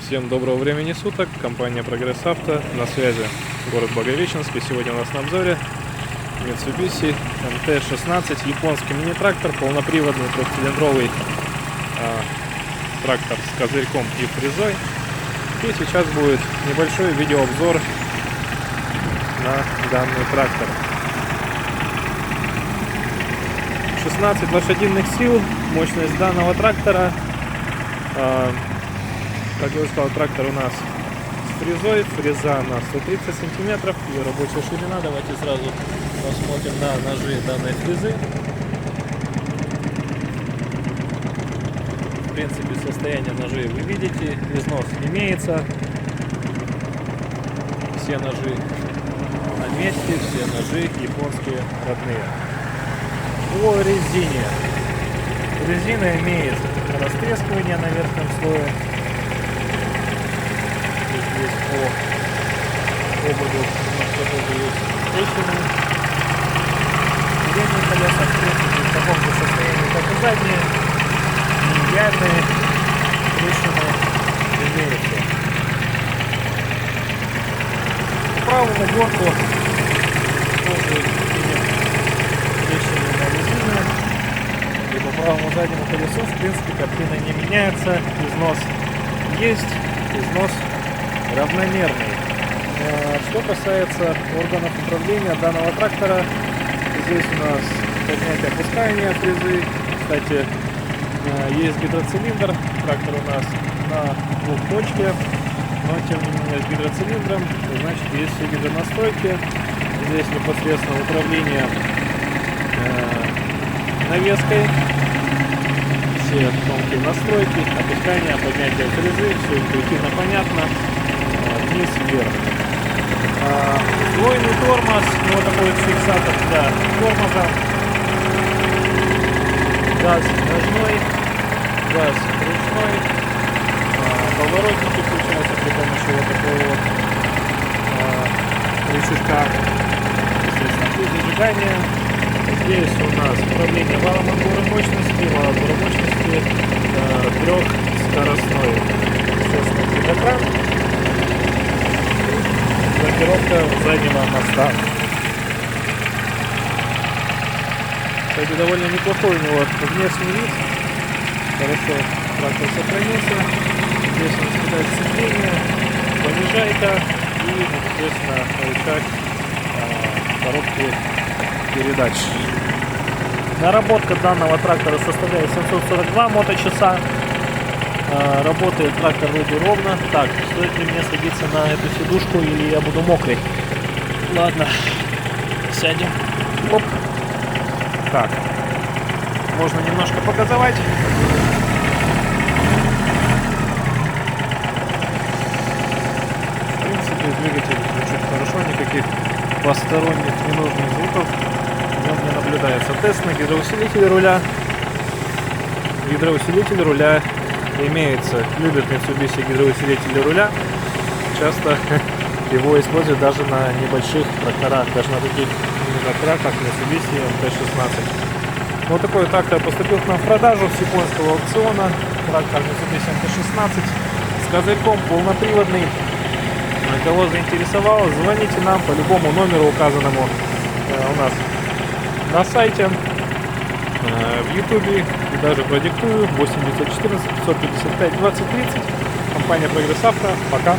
Всем доброго времени суток, компания Прогресс Авто, на связи город Благовещенск. И сегодня у нас на обзоре Mitsubishi MT-16, японский мини-трактор, полноприводный трехцилиндровый трактор с козырьком и фрезой. И сейчас будет небольшой видеообзор на данный трактор. 16 лошадиных сил, мощность данного трактора. Как я уже сказал, трактор у нас с фрезой, фреза на 130 сантиметров и рабочая ширина. Давайте сразу посмотрим на ножи данной фрезы. В принципе, состояние ножей вы видите, износ имеется. Все ножи на месте, все ножи японские родные. По резине. Резина имеет растрескивание на верхнем слое. Здесь по ободу немножко тоже есть трещины. Передние колеса в принципе в таком же состоянии, как и задние. Не идеальные, трещины имеются. По правому борту тоже видим трещины на резине. И по правому заднему колесу в принципе картина не меняется. Износ есть, износ равномерный. Что касается органов управления данного трактора, здесь у нас поднятие опускание фрезы. Кстати, есть гидроцилиндр. Трактор у нас на двухточке, но тем не менее с гидроцилиндром, значит есть все гидронастройки. Здесь непосредственно управление навеской, все тонкие настройки, опускание, поднятие фрезы, все интуитивно понятно. Вниз, вверх. Двойный тормоз, вот такой вот фиксатор для тормоза. Газ ножной, газ ручной. Поворотники включаются при помощи вот такого вот рычажка. Естественно, пульт зажигания. Здесь у нас управление валом отбора мощности, вал отбора мощности трехскоростной. Естественно, предокран. Блокировка заднего моста. Кстати, довольно неплохой у него внешний вид. Хорошо трактор сохранился. Здесь у нас кидает сцепление, понижайка и, естественно, рычаг коробки передач. Наработка данного трактора составляет 742 моточаса. Работает трактор вроде ровно. Так, стоит ли мне садиться на эту сидушку или я буду мокрый? Ладно, сядем. Оп. Так, можно немножко показывать. В принципе, двигатель звучит хорошо, никаких посторонних ненужных звуков в нем не наблюдается. Тест на гидроусилитель руля. Гидроусилитель руля имеется. Любят Mitsubishi гидроусилители руля. Часто его используют даже на небольших тракторах, даже на таких тракторах, как Mitsubishi MT-16. Вот такой трактор поступил к нам в продажу с японского аукциона. Трактор Mitsubishi MT-16 с козырьком, полноприводный. Кого заинтересовало, звоните нам по любому номеру, указанному у нас на сайте, в ютубе, и даже продиктую 8 914 555 20 30. Компания Прогресс Авто. Пока.